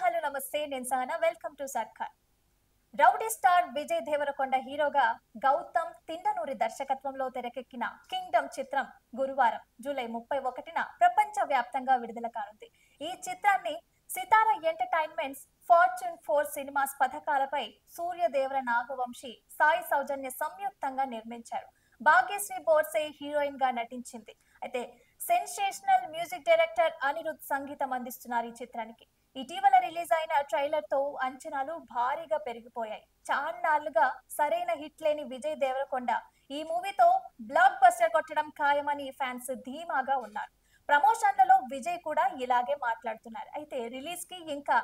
Hello నమస్తే నేను Sahana welcome to సర్కార్. రౌడీ స్టార్ విజయ్ దేవరకొండ హీరోగా గౌతమ్ తిండనూరి దర్శకత్వంలో తెరకెక్కిన కింగ్డమ్ చిత్రం గురువారం జూలై 31న ప్రపంచ వ్యాప్తంగా విడుదల కానుంది. ఈ చిత్రాన్ని సితారా ఎంటర్టైన్మెంట్స్, ఫార్చ్యూన్ 4 సినిమాస్ పథకాలపై సూర్యదేవర నాగవంశి, సాయి సౌజన్య సంయుక్తంగా నిర్మించారు. భాగ్యశ్రీ బోర్సే హీరోయిన్ గా నటించింది. అయితే సెన్సేషనల్ మ్యూజిక్ డైరెక్టర్ అనిరుద్ సంగీతం అందిస్తున్నారు ఈ చిత్రానికి. ఇటీవల రిలీజ్ అయిన ట్రైలర్ తో అంచనాలు భారీగా పెరిగిపోయాయి. చాన్నాళ్లుగా సరైన హిట్ లేని విజయ్ దేవరకొండ ఈ మూవీతో బ్లాక్ బస్టర్ కొట్టడం ఖాయమని ఫ్యాన్స్ ధీమాగా ఉన్నారు. ప్రమోషన్లలో విజయ్ కూడా ఇలాగే మాట్లాడుతున్నారు. అయితే రిలీజ్ కి ఇంకా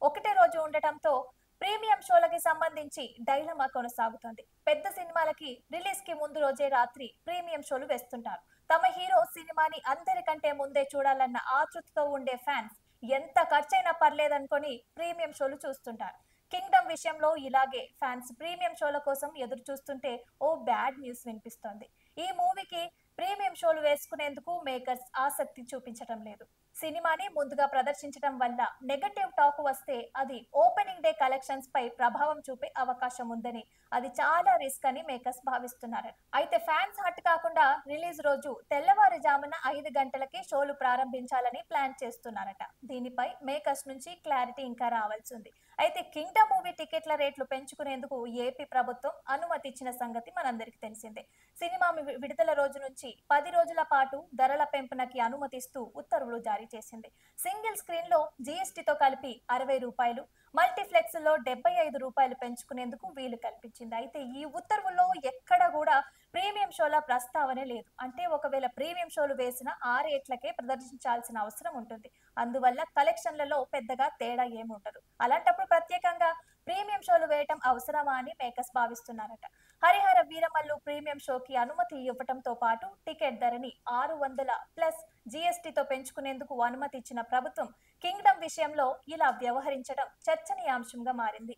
ఒకటే రోజు ఉండటంతో ప్రీమియం షోలకి సంబంధించి డైలమా కొనసాగుతుంది. పెద్ద సినిమాలకి రిలీజ్ కి ముందు రోజే రాత్రి ప్రీమియం షోలు వేస్తుంటారు. తమ హీరో సినిమాని అందరికంటే ముందే చూడాలన్న ఆతృతతో ఉండే ఫ్యాన్స్ ఎంత ఖర్చైనా పర్లేదనుకొని ప్రీమియం షోలు చూస్తుంటారు. కింగ్డమ్ విషయంలో ఇలాగే ఫ్యాన్స్ ప్రీమియం షోల కోసం ఎదురు చూస్తుంటే ఓ బ్యాడ్ న్యూస్ వినిపిస్తోంది. ఈ మూవీకి ప్రీమియం షోలు వేసుకునేందుకు మేకర్స్ ఆసక్తి చూపించడం లేదు. సినిమాని ముందుగా ప్రదర్శించడం వల్ల నెగటివ్ టాక్ వస్తే అది ఓపెనింగ్ డే కలెక్షన్స్ పై ప్రభావం చూపే అవకాశం ఉందని, అది చాలా రిస్క్ అని మేకర్స్ భావిస్తున్నారు. అయితే ఫ్యాన్స్ హట్ కాకుండా రిలీజ్ రోజు తెల్లవారుజామున 5 గంటలకే షోలు ప్రారంభించాలని ప్లాన్ చేస్తున్నారట. దీనిపై మేకర్స్ నుంచి క్లారిటీ ఇంకా రావాల్సి ఉంది. అయితే కింగ్డమ్ మూవీ టికెట్ల రేట్లు పెంచుకునేందుకు ఏపీ ప్రభుత్వం అనుమతి ఇచ్చిన సంగతి మనందరికీ తెలిసిందే. సినిమా విడుదల రోజు నుంచి 10 రోజుల పాటు ధరల పెంపునకి అనుమతిస్తూ ఉత్తర్వులు జారీ చేసింది. సింగిల్ స్క్రీన్ లో జీఎస్టీతో కలిపి 60 రూపాయలు, మల్టీప్లెక్స్ లో 75 రూపాయలు పెంచుకునేందుకు వీలు కల్పించింది. అయితే ఈ ఉత్తర్వుల్లో ఎక్కడ కూడా ప్రీమియం షోల ప్రస్తావనే లేదు. అంటే ఒకవేళ ప్రీమియం షోలు వేసిన ఆ రేట్లకే ప్రదర్శించాల్సిన అవసరం ఉంటుంది. అందువల్ల కలెక్షన్లలో పెద్దగా తేడా ఏముండదు. అలాంటప్పుడు ప్రత్యేకంగా ప్రీమియం షోలు వేయటం అవసరమా అని మేకర్స్ భావిస్తున్నారట. హరిహర వీరమల్లు ప్రీమియం షోకి అనుమతి ఇవ్వటంతో పాటు టికెట్ ధరని 600 ప్లస్ జీఎస్టీతో పెంచుకునేందుకు అనుమతి ఇచ్చిన ప్రభుత్వం కింగ్డమ్ విషయంలో ఇలా వ్యవహరించడం చర్చనీయాంశంగా మారింది.